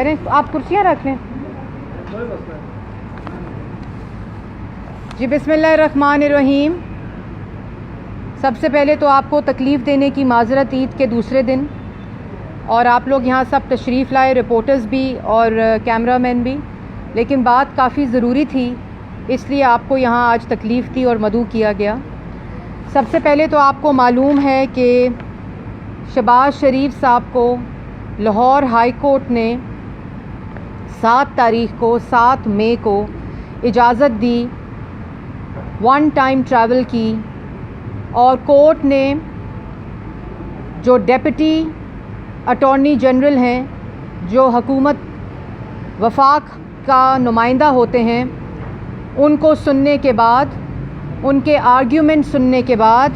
کریں. آپ کرسیاں رکھ لیں. جی بسم اللہ الرحمن الرحیم. سب سے پہلے تو آپ کو تکلیف دینے کی معذرت عید کے دوسرے دن، اور آپ لوگ یہاں سب تشریف لائے، رپورٹرز بھی اور کیمرہ مین بھی، لیکن بات کافی ضروری تھی اس لیے آپ کو یہاں آج تکلیف دی اور مدعو کیا گیا. سب سے پہلے تو آپ کو معلوم ہے کہ شہباز شریف صاحب کو لاہور ہائی کورٹ نے 7 مئی کو اجازت دی، ون ٹائم ٹریول کی، اور کورٹ نے جو ڈیپٹی اٹارنی جنرل ہیں، جو حکومت وفاق کا نمائندہ ہوتے ہیں، ان کو سننے کے بعد، ان کے آرگیومنٹ سننے کے بعد،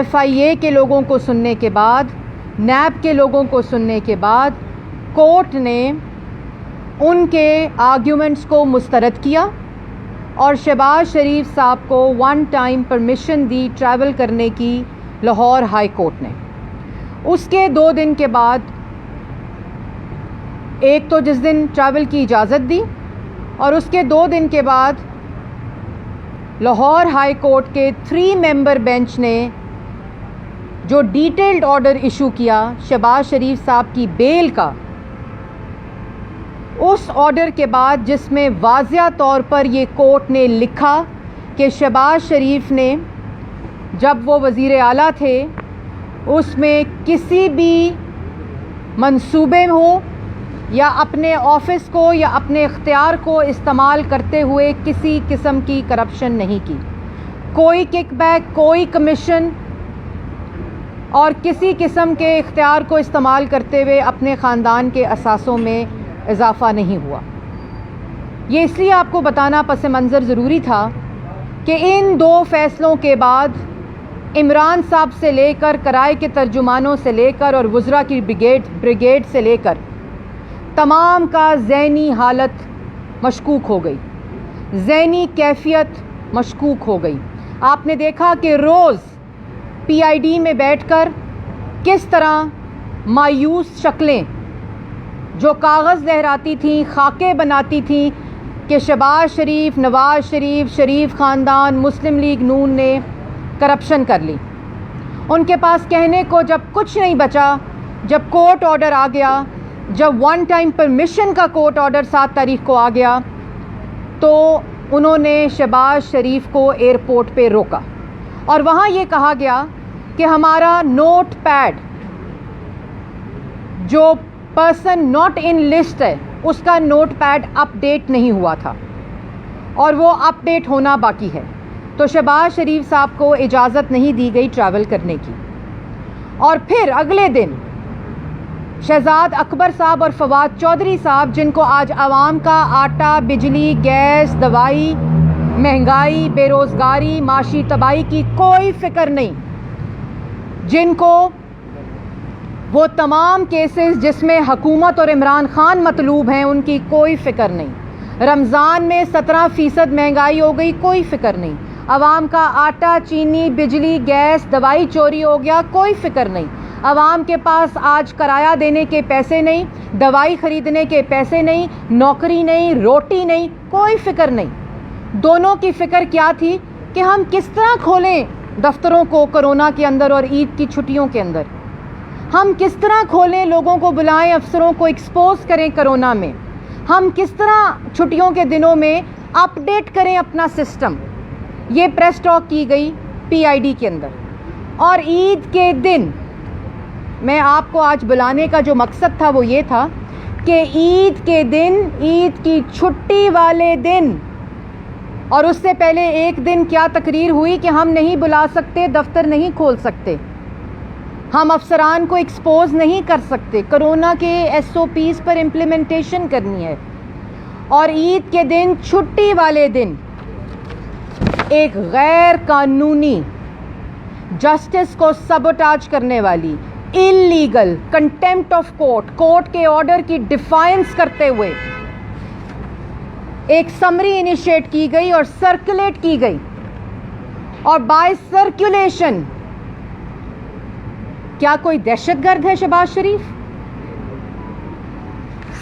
FIA کے لوگوں کو سننے کے بعد، نیب کے لوگوں کو سننے کے بعد، کورٹ نے ان کے آرگیومنٹس کو مسترد کیا اور شہباز شریف صاحب کو ون ٹائم پرمیشن دی ٹریول کرنے کی لاہور ہائی کورٹ نے. اس کے 2 دن کے بعد، ایک تو جس دن ٹریول کی اجازت دی، اور اس کے 2 دن کے بعد لاہور ہائی کورٹ کے 3 ممبر بینچ نے جو ڈیٹیلڈ آرڈر ایشو کیا شہباز شریف صاحب کی بیل کا، اس آرڈر کے بعد جس میں واضح طور پر یہ کورٹ نے لکھا کہ شہباز شریف نے جب وہ وزیر اعلیٰ تھے اس میں کسی بھی منصوبے ہو یا اپنے آفس کو یا اپنے اختیار کو استعمال کرتے ہوئے کسی قسم کی کرپشن نہیں کی، کوئی کک بیک، کوئی کمیشن اور کسی قسم کے اختیار کو استعمال کرتے ہوئے اپنے خاندان کے اثاثوں میں اضافہ نہیں ہوا. یہ اس لیے آپ کو بتانا پس منظر ضروری تھا کہ ان 2 فیصلوں کے بعد عمران صاحب سے لے کر، کرائے کے ترجمانوں سے لے کر اور وزراء کی بریگیڈ سے لے کر تمام کا ذہنی حالت مشکوک ہو گئی، ذہنی کیفیت مشکوک ہو گئی. آپ نے دیکھا کہ روز PID میں بیٹھ کر کس طرح مایوس شکلیں جو کاغذ لہراتی تھیں، خاکے بناتی تھیں کہ شہباز شریف، نواز شریف، شریف خاندان، مسلم لیگ نون نے کرپشن کر لی. ان کے پاس کہنے کو جب کچھ نہیں بچا، جب کورٹ آرڈر آ گیا، جب ون ٹائم پرمیشن کا کورٹ آرڈر 7 تاریخ کو آ گیا، تو انہوں نے شہباز شریف کو ایئرپورٹ پہ روکا اور وہاں یہ کہا گیا کہ ہمارا نوٹ پیڈ جو پرسن ناٹ ان لسٹ ہے اس کا نوٹ پیڈ اپ ڈیٹ نہیں ہوا تھا اور وہ اپ ڈیٹ ہونا باقی ہے. تو شہباز شریف صاحب کو اجازت نہیں دی گئی ٹریول کرنے کی. اور پھر اگلے دن شہزاد اکبر صاحب اور فواد چودھری صاحب، جن کو آج عوام کا آٹا، بجلی، گیس، دوائی، مہنگائی، بے روزگاری، معاشی تباہی کی کوئی فکر نہیں، جن کو وہ تمام کیسز جس میں حکومت اور عمران خان مطلوب ہیں ان کی کوئی فکر نہیں، رمضان میں 17% مہنگائی ہو گئی، کوئی فکر نہیں، عوام کا آٹا، چینی، بجلی، گیس، دوائی چوری ہو گیا، کوئی فکر نہیں، عوام کے پاس آج کرایہ دینے کے پیسے نہیں، دوائی خریدنے کے پیسے نہیں، نوکری نہیں، روٹی نہیں، کوئی فکر نہیں. دونوں کی فکر کیا تھی کہ ہم کس طرح کھولیں دفتروں کو کرونا کے اندر اور عید کی چھٹیوں کے اندر، ہم کس طرح کھولیں، لوگوں کو بلائیں، افسروں کو ایکسپوز کریں کرونا میں، ہم کس طرح چھٹیوں کے دنوں میں اپ ڈیٹ کریں اپنا سسٹم. یہ پریس ٹاک کی گئی PID کے اندر. اور عید کے دن میں آپ کو آج بلانے کا جو مقصد تھا وہ یہ تھا کہ عید کے دن، عید کی چھٹی والے دن، اور اس سے پہلے ایک دن کیا تقریر ہوئی کہ ہم نہیں بلا سکتے، دفتر نہیں کھول سکتے، ہم افسران کو ایکسپوز نہیں کر سکتے، کرونا کے SOPs پر امپلیمنٹیشن کرنی ہے. اور عید کے دن، چھٹی والے دن، ایک غیر قانونی، جسٹس کو سبوٹاج کرنے والی، انلیگل، کنٹیمپٹ آف کورٹ کے آرڈر کی ڈیفائنس کرتے ہوئے ایک سمری انیشیٹ کی گئی اور سرکولیٹ کی گئی، اور بائی سرکولیشن کیا کوئی دہشت گرد ہے شہباز شریف؟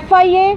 FIA,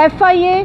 FIA,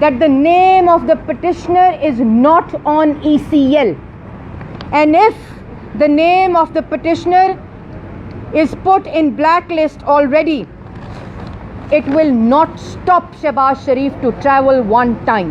that the name of the petitioner is not on ECL, and if the name of the petitioner is put in blacklist already, it will not stop Shehbaz Sharif to travel 1 time.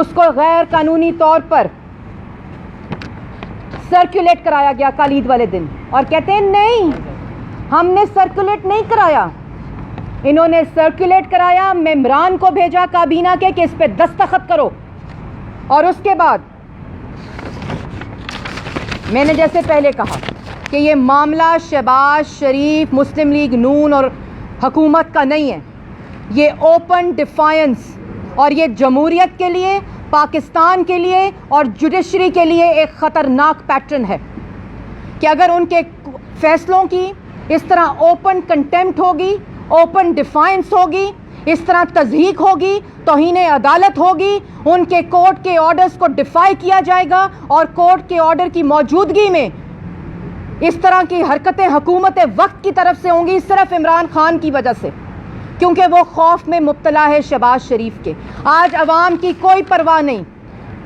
اس کو غیر قانونی طور پر circulate کرایا گیا کل عید والے دن، اور کہتے ہیں نہیں ہم نے سرکولیٹ نہیں کرایا، انہوں نے سرکولیٹ کرایا، ممبران کو بھیجا کابینہ کے کہ اس پہ دستخط کرو، اور اس کے بعد میں نے جیسے پہلے کہا کہ یہ معاملہ شہباز شریف، مسلم لیگ نون اور حکومت کا نہیں ہے، یہ اوپن ڈیفائنس اور یہ جمہوریت کے لیے، پاکستان کے لیے اور جوڈیشری کے لیے ایک خطرناک پیٹرن ہے کہ اگر ان کے فیصلوں کی اس طرح اوپن کنٹیمپٹ ہوگی، اوپن ڈیفائنس ہوگی، اس طرح تضحیک ہوگی، توہین عدالت ہوگی، ان کے کورٹ کے آرڈرز کو ڈیفائی کیا جائے گا، اور کورٹ کے آرڈر کی موجودگی میں اس طرح کی حرکتیں حکومت وقت کی طرف سے ہوں گی صرف عمران خان کی وجہ سے، کیونکہ وہ خوف میں مبتلا ہے شہباز شریف کے۔ آج عوام کی کوئی پرواہ نہیں،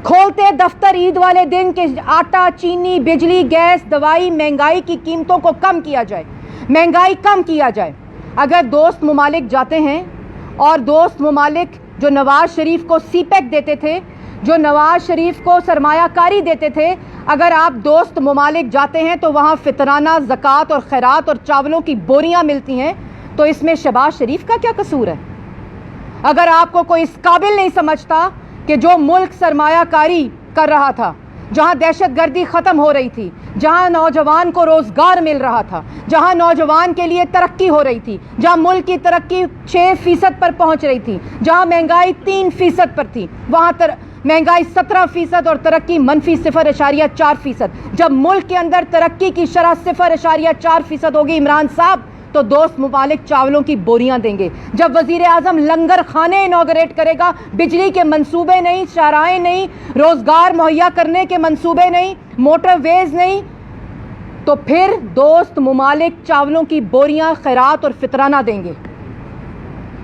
کھولتے دفتر عید والے دن کہ آٹا، چینی، بجلی، گیس، دوائی، مہنگائی کی قیمتوں کو کم کیا جائے، مہنگائی کم کیا جائے۔ اگر دوست ممالک جاتے ہیں اور دوست ممالک جو نواز شریف کو سی پیک دیتے تھے، جو نواز شریف کو سرمایہ کاری دیتے تھے، اگر آپ دوست ممالک جاتے ہیں تو وہاں فطرانہ زکوٰۃ اور خیرات اور چاولوں کی بوریاں ملتی ہیں، تو اس میں شہباز شریف کا کیا قصور ہے؟ اگر آپ کو کوئی اس قابل نہیں سمجھتا کہ جو ملک سرمایہ کاری کر رہا تھا، جہاں دہشت گردی ختم ہو رہی تھی، جہاں نوجوان کو روزگار مل رہا تھا، جہاں نوجوان کے لیے ترقی ہو رہی تھی، جہاں ملک کی ترقی 6% پر پہنچ رہی تھی، جہاں مہنگائی 3% پر تھی، وہاں مہنگائی 17% اور ترقی منفی 0.4%۔ جب ملک کے اندر ترقی کی شرح 0.4% ہوگی عمران صاحب، تو دوست ممالک چاولوں کی بوریاں دیں گے۔ جب وزیر اعظم لنگر خانے انوگریٹ کرے گا، بجلی کے منصوبے نہیں، شاہراہیں نہیں، روزگار مہیا کرنے کے منصوبے نہیں، موٹر ویز نہیں، تو پھر دوست ممالک چاولوں کی بوریاں خیرات اور فطرانہ دیں گے۔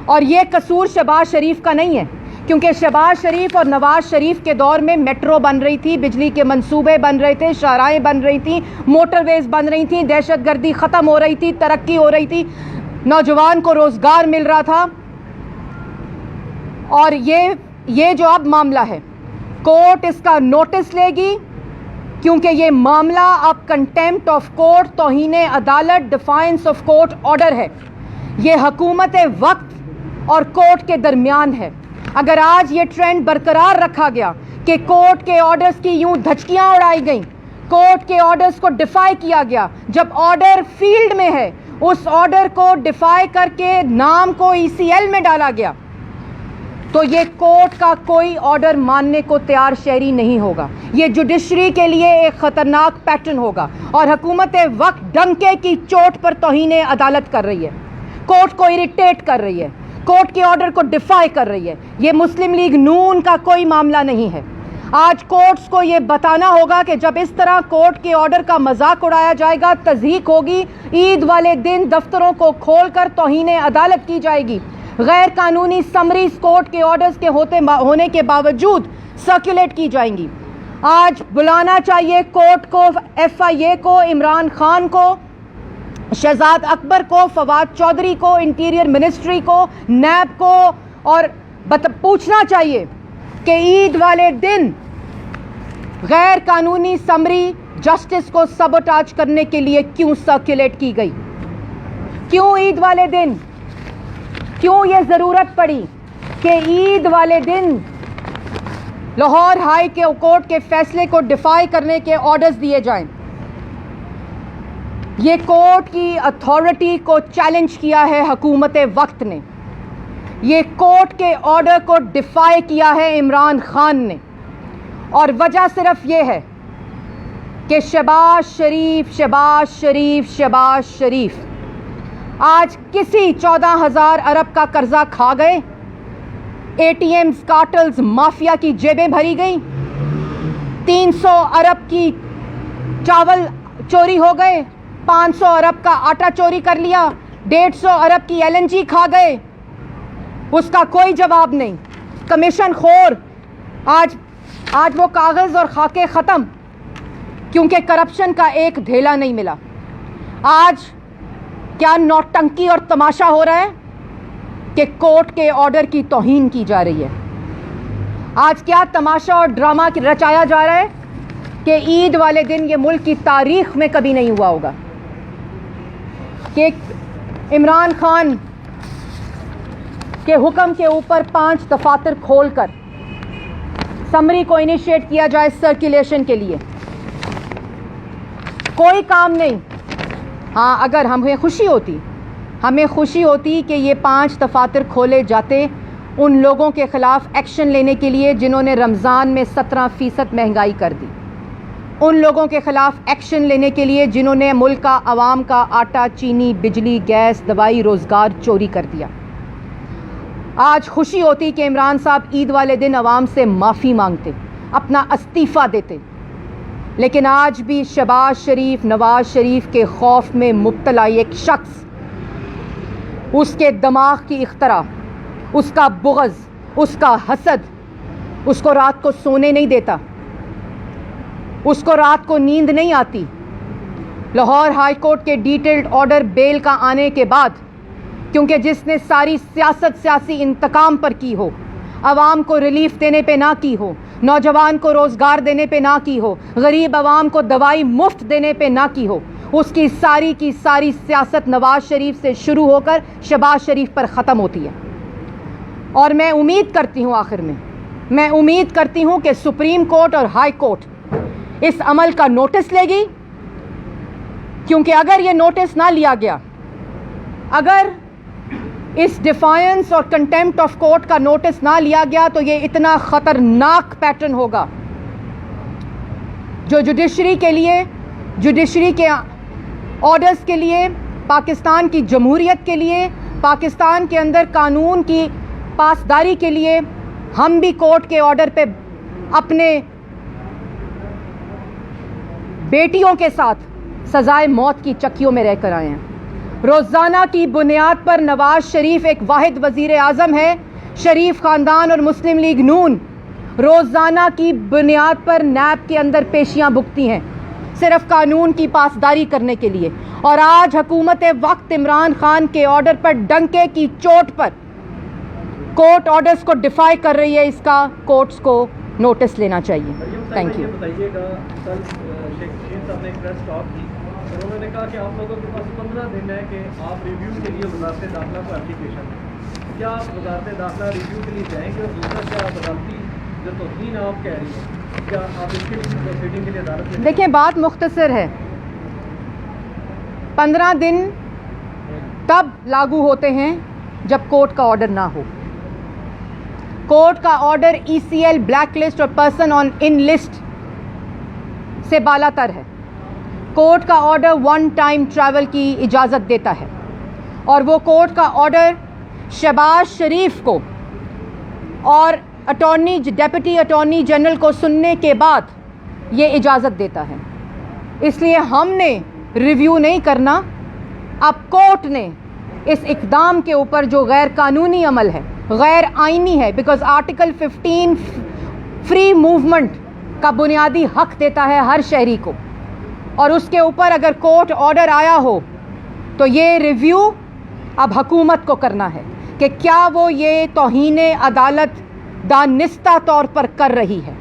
اور یہ قصور شہباز شریف کا نہیں ہے، کیونکہ شہباز شریف اور نواز شریف کے دور میں میٹرو بن رہی تھی، بجلی کے منصوبے بن رہے تھے، شاہراہیں بن رہی تھیں، موٹر ویز بن رہی تھیں، دہشت گردی ختم ہو رہی تھی، ترقی ہو رہی تھی، نوجوان کو روزگار مل رہا تھا۔ اور یہ جو اب معاملہ ہے، کورٹ اس کا نوٹس لے گی، کیونکہ یہ معاملہ اب کنٹیمپٹ آف کورٹ، توہین عدالت، ڈیفائنس آف کورٹ آرڈر ہے۔ یہ حکومت وقت اور کورٹ کے درمیان ہے۔ اگر آج یہ ٹرینڈ برقرار رکھا گیا کہ کورٹ کے آرڈرز کی یوں دھچکیاں اڑائی گئیں، کورٹ کے آرڈرز کو ڈیفائی کیا گیا، جب آرڈر فیلڈ میں ہے اس آرڈر کو ڈیفائی کر کے نام کو ECL میں ڈالا گیا، تو یہ کورٹ کا کوئی آرڈر ماننے کو تیار شہری نہیں ہوگا۔ یہ جوڈیشری کے لیے ایک خطرناک پیٹرن ہوگا، اور حکومت وقت ڈنکے کی چوٹ پر توہین عدالت کر رہی ہے، کورٹ کو اریٹیٹ کر رہی ہے، کورٹ کے آرڈر کو ڈیفائی کر رہی ہے۔ یہ مسلم لیگ نون کا کوئی معاملہ نہیں ہے۔ آج کورٹس کو یہ بتانا ہوگا کہ جب اس طرح کورٹ کے آرڈر کا مذاق اڑایا جائے گا، تضحیک ہوگی، عید والے دن دفتروں کو کھول کر توہین عدالت کی جائے گی، غیر قانونی سمریز کورٹ کے آرڈرز کے ہونے کے باوجود سرکولیٹ کی جائیں گی۔ آج بلانا چاہیے کورٹ کو، FIA کو، عمران خان کو، شہزاد اکبر کو، فواد چودھری کو، انٹیریئر منسٹری کو، نیب کو، اور پوچھنا چاہیے کہ عید والے دن غیر قانونی سمری جسٹس کو سبوٹاج کرنے کے لیے کیوں سرکولیٹ کی گئی، کیوں عید والے دن، کیوں یہ ضرورت پڑی کہ عید والے دن لاہور ہائی کورٹ کے فیصلے کو ڈیفائی کرنے کے آرڈرز دیے جائیں۔ یہ کورٹ کی اتھارٹی کو چیلنج کیا ہے حکومت وقت نے، یہ کورٹ کے آرڈر کو ڈیفائی کیا ہے عمران خان نے، اور وجہ صرف یہ ہے کہ شہباز شریف، شہباز شریف، شہباز شریف آج کسی 14,000 ارب کا قرضہ کھا گئے، ATMs، کارٹلز، مافیا کی جیبیں بھری گئیں، 300 ارب کی چاول چوری ہو گئے، 500 ارب کا آٹا چوری کر لیا، 150 ارب کی LNG کھا گئے، اس کا کوئی جواب نہیں۔ کمیشن خور آج وہ کاغذ اور خاکے ختم، کیونکہ کرپشن کا ایک ڈھیلا نہیں ملا۔ آج کیا نوٹنکی اور تماشا ہو رہا ہے کہ کورٹ کے آرڈر کی توہین کی جا رہی ہے۔ آج کیا تماشا اور ڈرامہ رچایا جا رہا ہے کہ عید والے دن یہ ملک کی تاریخ میں کبھی نہیں ہوا ہوگا کہ عمران خان کے حکم کے اوپر 5 دفاتر کھول کر سمری کو انیشیٹ کیا جائے سرکولیشن کے لیے. کوئی کام نہیں. ہاں اگر ہمیں خوشی ہوتی کہ یہ 5 دفاتر کھولے جاتے ان لوگوں کے خلاف ایکشن لینے کے لیے جنہوں نے رمضان میں 17% مہنگائی کر دی, ان لوگوں کے خلاف ایکشن لینے کے لیے جنہوں نے ملک کا عوام کا آٹا, چینی, بجلی, گیس, دوائی, روزگار چوری کر دیا. آج خوشی ہوتی کہ عمران صاحب عید والے دن عوام سے معافی مانگتے, اپنا استعفیٰ دیتے, لیکن آج بھی شہباز شریف, نواز شریف کے خوف میں مبتلا ایک شخص, اس کے دماغ کی اختراع, اس کا بغض, اس کا حسد اس کو رات کو سونے نہیں دیتا, اس کو رات کو نیند نہیں آتی. لاہور ہائی کورٹ کے ڈیٹیلڈ آرڈر بیل کا آنے کے بعد, کیونکہ جس نے ساری سیاست سیاسی انتقام پر کی ہو, عوام کو ریلیف دینے پہ نہ کی ہو, نوجوان کو روزگار دینے پہ نہ کی ہو, غریب عوام کو دوائی مفت دینے پہ نہ کی ہو, اس کی ساری سیاست نواز شریف سے شروع ہو کر شہباز شریف پر ختم ہوتی ہے. اور میں امید کرتی ہوں, آخر میں امید کرتی ہوں کہ سپریم کورٹ اور ہائی کورٹ اس عمل کا نوٹس لے گی, کیونکہ اگر یہ نوٹس نہ لیا گیا, اگر اس ڈیفائنس اور کنٹیمپٹ آف کورٹ کا نوٹس نہ لیا گیا تو یہ اتنا خطرناک پیٹرن ہوگا جو جوڈیشری کے آرڈرز کے لیے, پاکستان کی جمہوریت کے لیے, پاکستان کے اندر قانون کی پاسداری کے لیے. ہم بھی کورٹ کے آرڈر پہ اپنے بیٹیوں کے ساتھ سزائے موت کی چکیوں میں رہ کر آئے ہیں. روزانہ کی بنیاد پر نواز شریف ایک واحد وزیر اعظم ہے, شریف خاندان اور مسلم لیگ نون روزانہ کی بنیاد پر نیب کے اندر پیشیاں بھگتی ہیں صرف قانون کی پاسداری کرنے کے لیے. اور آج حکومت وقت عمران خان کے آرڈر پر ڈنکے کی چوٹ پر کورٹ آرڈرز کو ڈیفائی کر رہی ہے. اس کا کورٹس کو نوٹس لینا چاہیے. Thank you. بتائیے گا, کل شیخ رشید صاحب نے ایک پریس ٹاک کی, انہوں نے کہا کہ آپ لوگوں کے پاس 15 دن ہے کہ آپ ریویو کے لیے وزارت داخلہ کو اپلیکیشن دیں. کیا آپ وزارت داخلہ ریویو کے لیے جائیں گے؟ اور دوسرا, کیا عدالتی جو توہین آپ کہہ رہی ہیں, کیا آپ اس کے لیے پروسیڈنگ کے لیے عدالت میں؟ دیکھیں, بات مختصر ہے. 15 دن تب لاگو ہوتے ہیں جب کورٹ کا آرڈر نہ ہو. کورٹ کا آرڈر ECL بلیک لسٹ اور پرسن آن ان لسٹ سے بالا تر ہے. کورٹ کا آرڈر 1 ٹائم ٹریول کی اجازت دیتا ہے, اور وہ کورٹ کا آرڈر شہباز شریف کو اور ڈیپٹی اٹارنی جنرل کو سننے کے بعد یہ اجازت دیتا ہے. اس لیے ہم نے ریویو نہیں کرنا. اب کورٹ نے اس اقدام کے اوپر جو غیر قانونی عمل ہے, غیر آئینی ہے, بیکاز آرٹیکل 15 فری موومنٹ کا بنیادی حق دیتا ہے ہر شہری کو, اور اس کے اوپر اگر کورٹ آرڈر آیا ہو تو یہ ریویو اب حکومت کو کرنا ہے کہ کیا وہ یہ توہین عدالت دانستہ طور پر کر رہی ہے.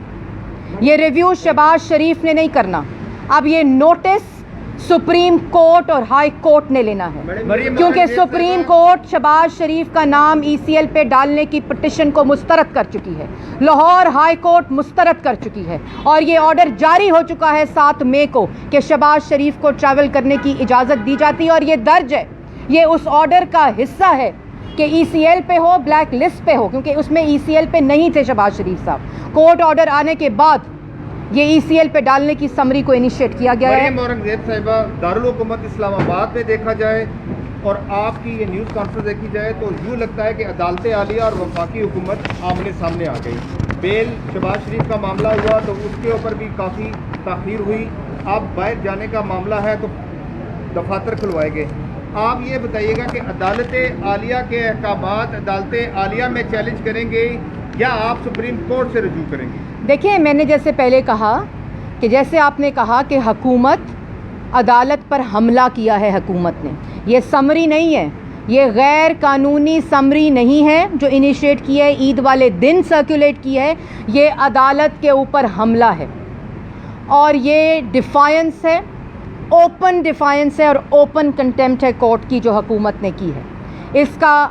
یہ ریویو شہباز شریف نے نہیں کرنا. اب یہ نوٹس سپریم کورٹ اور ہائی کورٹ نے لینا ہے, کیونکہ سپریم کورٹ شہباز شریف کا نام ECL پہ ڈالنے کی پٹیشن کو مسترد کر چکی ہے, لاہور ہائی کورٹ مسترد کر چکی ہے, اور یہ آرڈر جاری ہو چکا ہے 7 مئی کو کہ شہباز شریف کو ٹریول کرنے کی اجازت دی جاتی ہے. اور یہ درج ہے, یہ اس آرڈر کا حصہ ہے کہ ECL پہ ہو, بلیک لسٹ پہ ہو, کیونکہ اس میں ECL پہ نہیں تھے شہباز شریف صاحب. کورٹ آرڈر آنے کے بعد یہ ECL پہ ڈالنے کی سمری کو انیشیٹ کیا گیا ہے. اورنگزیب صاحبہ, دارالحکومت اسلام آباد میں دیکھا جائے اور آپ کی یہ نیوز کانفرنس دیکھی جائے تو یوں لگتا ہے کہ عدالت عالیہ اور وفاقی حکومت آمنے سامنے آ گئی. بیل شہباز شریف کا معاملہ ہوا تو اس کے اوپر بھی کافی تاخیر ہوئی. آپ باہر جانے کا معاملہ ہے تو دفاتر کھلوائے گئے. آپ یہ بتائیے گا کہ عدالت عالیہ کے احکامات عدالت عالیہ میں چیلنج کریں گے یا آپ سپریم کورٹ سے رجوع کریں گے؟ دیکھیں, میں نے جیسے پہلے کہا کہ جیسے آپ نے کہا کہ حکومت عدالت پر حملہ کیا ہے, حکومت نے, یہ سمری نہیں ہے. یہ غیر قانونی سمری نہیں ہے جو انیشیٹ کی ہے، عید والے دن سرکولیٹ کی ہے، یہ عدالت کے اوپر حملہ ہے اور یہ ڈیفائنس ہے، اوپن ڈیفائنس ہے اور اوپن کنٹیمپٹ ہے کورٹ کی جو حکومت نے کی ہے۔ اس کا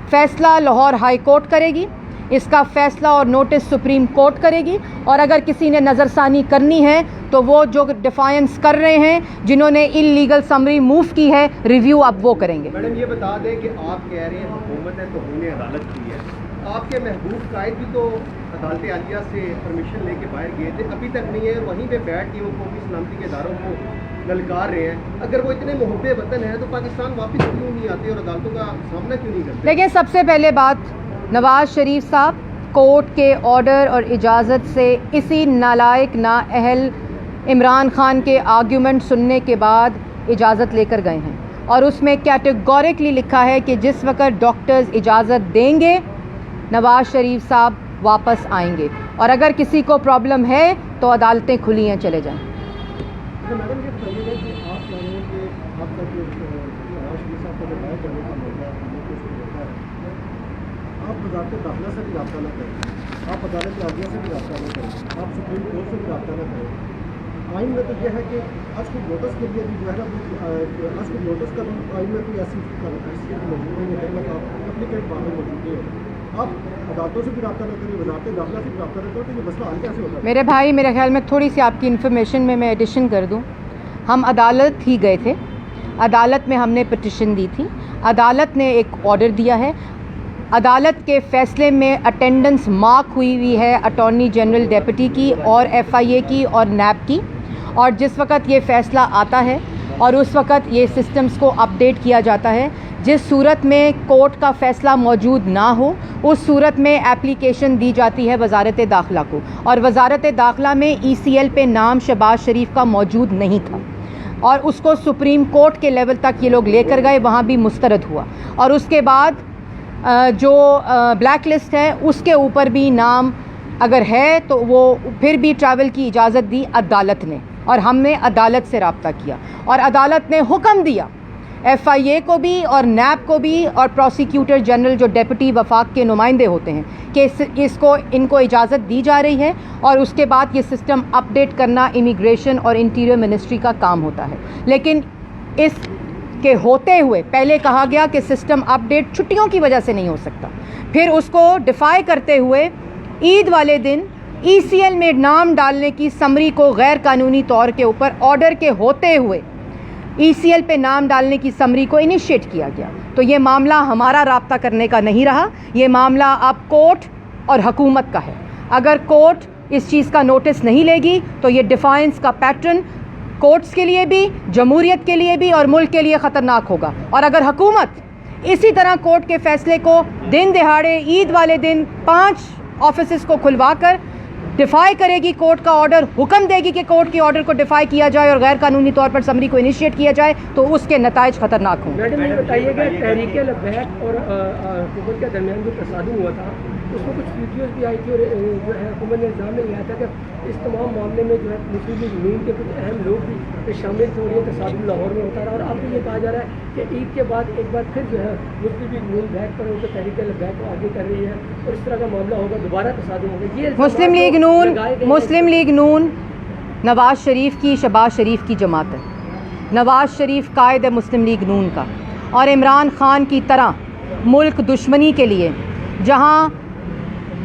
فیصلہ لاہور ہائی کورٹ کرے گی، اس کا فیصلہ اور نوٹس سپریم کورٹ کرے گی، اور اگر کسی نے نظر ثانی کرنی ہے تو وہ جو ڈیفائنس کر رہے ہیں، جنہوں نے انلیگل سمری موو کی ہے، ریویو اب وہ کریں گے۔ میڈم یہ بتا دیں کہ آپ کہہ رہے ہیں حکومت ہے توہین عدالت کی ہے، آپ کے محبوب قائد بھی تو عدالت عالیہ سے پرمیشن لے کے باہر گئے تھے، ابھی تک نہیں ہے، وہیں پہ بیٹھ کے وہ قومی سلامتی کے اداروں کو للکار رہے ہیں۔ اگر وہ اتنے محب وطن ہیں تو پاکستان واپس کیوں نہیں آتے اور عدالتوں کا سامنا کیوں نہیں کرتے؟ دیکھیں، سب سے پہلے بات، نواز شریف صاحب کورٹ کے آرڈر اور اجازت سے اسی نالائق نااہل عمران خان کے آرگیومنٹ سننے کے بعد اجازت لے کر گئے ہیں، اور اس میں کیٹیگوریکلی لکھا ہے کہ جس وقت ڈاکٹرز اجازت دیں گے نواز شریف صاحب واپس آئیں گے، اور اگر کسی کو پرابلم ہے تو عدالتیں کھلی ہیں، چلے جائیں۔ میڈم یہ بتائیے گا کہ آپ کہہ رہے ہیں کہ آپ کا جو نواز شریف صاحب کا جو باہر کرنے کا موقع ہے، آپ وزارت داخلہ سے بھی رابطہ نہ کریں، آپ عدالت عالیہ سے بھی رابطہ نہ کریں، آپ سپریم کورٹ سے بھی رابطہ نہ کریں۔ آئین میں تو یہ ہے کہ آج کوئی نوٹس کے لیے بھی جو ہے نا، آج کوئی نوٹس کا آئین میں کوئی ایسی حیثیت موجود نہیں ہے کہ آپ اپلیکیٹ بار میں موجود نہیں ہے، آپ عدالتوں سے بھی رابطہ نہ کریں، وزارت داخلہ سے بھی رابطہ نہ کریں، تو یہ مسئلہ حل کیسے ہوگا؟ میرے بھائی، میرے خیال میں تھوڑی سی آپ کی انفارمیشن میں ایڈیشن کر دوں۔ ہم عدالت ہی گئے تھے، عدالت میں ہم نے پٹیشن دی تھی، عدالت نے ایک آرڈر دیا ہے، عدالت کے فیصلے میں اٹینڈنس مارک ہوئی ہے اٹارنی جنرل ڈیپٹی کی اور FIA کی اور نیب کی، اور جس وقت یہ فیصلہ آتا ہے اور اس وقت یہ سسٹمز کو اپڈیٹ کیا جاتا ہے، جس صورت میں کورٹ کا فیصلہ موجود نہ ہو اس صورت میں اپلیکیشن دی جاتی ہے وزارت داخلہ کو، اور وزارت داخلہ میں ECL پہ نام شہباز شریف کا موجود نہیں تھا، اور اس کو سپریم کورٹ کے لیول تک یہ لوگ لے کر گئے، وہاں بھی مسترد ہوا، اور اس کے بعد جو بلیک لسٹ ہے اس کے اوپر بھی نام اگر ہے تو وہ پھر بھی ٹریول کی اجازت دی عدالت نے، اور ہم نے عدالت سے رابطہ کیا، اور عدالت نے حکم دیا FIA کو بھی اور نیب کو بھی اور پروسیکیوٹر جنرل جو ڈیپٹی وفاق کے نمائندے ہوتے ہیں کہ ان کو اجازت دی جا رہی ہے، اور اس کے بعد یہ سسٹم اپڈیٹ کرنا امیگریشن اور انٹیریئر منسٹری کا کام ہوتا ہے۔ لیکن اس کے ہوتے ہوئے پہلے کہا گیا کہ سسٹم اپڈیٹ چھٹیوں کی وجہ سے نہیں ہو سکتا، پھر اس کو ڈیفائی کرتے ہوئے عید والے دن ECL میں نام ڈالنے کی سمری کو غیر قانونی طور کے اوپر آرڈر کے ہوتے ہوئے ECL پہ نام ڈالنے کی سمری کو انیشیٹ کیا گیا۔ تو یہ معاملہ ہمارا رابطہ کرنے کا نہیں رہا، یہ معاملہ اب کورٹ اور حکومت کا ہے۔ اگر کورٹ اس چیز کا نوٹس نہیں لے گی تو یہ ڈیفائنس کا پیٹرن کورٹس کے لیے بھی، جمہوریت کے لیے بھی اور ملک کے لیے خطرناک ہوگا، اور اگر حکومت اسی طرح کورٹ کے فیصلے کو دن دہاڑے عید والے دن 5 آفیسز کو کھلوا کر ڈیفائی کرے گی، کورٹ کا آرڈر حکم دے گی کہ کورٹ کے آرڈر کو ڈیفائی کیا جائے اور غیر قانونی طور پر سمری کو انیشیٹ کیا جائے، تو اس کے نتائج خطرناک ہوں گے۔ میڈم یہ بتائیے گا تحریک لبیک اور حکومت کے درمیان جو تصادم ہوا تھا اس میں کچھ ویڈیوز بھی آئی تھی، اور جو ہے حکومت نے الزام لگایا تھا کہ اس تمام معاملے میں جو ہے مسلم لیگ نون کے کچھ اہم لوگ بھی شامل تھے، اور یہ تصادم لاہور میں ہوتا رہا، اور اب بھی یہ کہا جا رہا ہے کہ عید کے بعد ایک بار پھر جو ہے مسلم لیگ نون بیک پر ان کو تحریک لبیک کو آگے کر رہی ہے، اور اس طرح کا معاملہ ہوگا، دوبارہ تصادم ہوگا۔ یہ مسلم لیگ نون نواز شریف کی، شہباز شریف کی جماعت ہے، نواز شریف قائد ہے مسلم لیگ نون کا، اور عمران خان کی طرح ملک دشمنی کے لیے، جہاں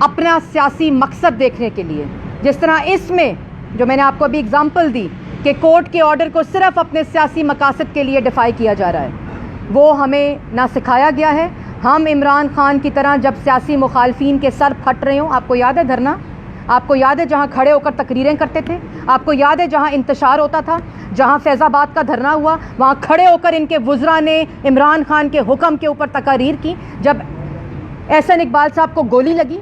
اپنا سیاسی مقصد دیکھنے کے لیے، جس طرح اس میں جو میں نے آپ کو ابھی اگزامپل دی کہ کورٹ کے آرڈر کو صرف اپنے سیاسی مقاصد کے لیے ڈیفائی کیا جا رہا ہے، وہ ہمیں نہ سکھایا گیا ہے۔ ہم عمران خان کی طرح جب سیاسی مخالفین کے سر پھٹ رہے ہوں، آپ کو یاد ہے دھرنا، آپ کو یاد ہے جہاں کھڑے ہو کر تقریریں کرتے تھے، آپ کو یاد ہے جہاں انتشار ہوتا تھا، جہاں فیض آباد کا دھرنا ہوا، وہاں کھڑے ہو کر ان کے وزراء نے عمران خان کے حکم کے اوپر تقاریر کی۔ جب احسن اقبال صاحب کو گولی لگی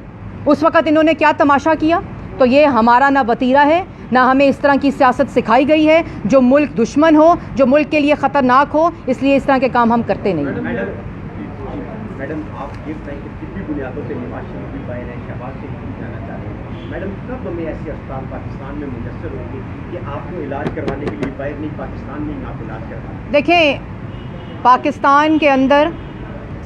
اس وقت انہوں نے کیا تماشا کیا؟ تو یہ ہمارا نہ وتیرہ ہے، نہ ہمیں اس طرح کی سیاست سکھائی گئی ہے جو ملک دشمن ہو، جو ملک کے لیے خطرناک ہو، اس لیے اس طرح کے کام ہم کرتے نہیں۔ میڈم آپ یہ بتائیں کہ طبی بنیادوں سے نواز شریف بھی باہر ہیں، شہباز شریف بھی جانا چاہ رہے ہیں، میڈم کب ہمیں ایسے اسپتال پاکستان میں میسر ہوں گے کہ آپ کو علاج کروانے کے لیے باہر نہیں، پاکستان میں آپ علاج کروانا؟ دیکھیں، پاکستان کے اندر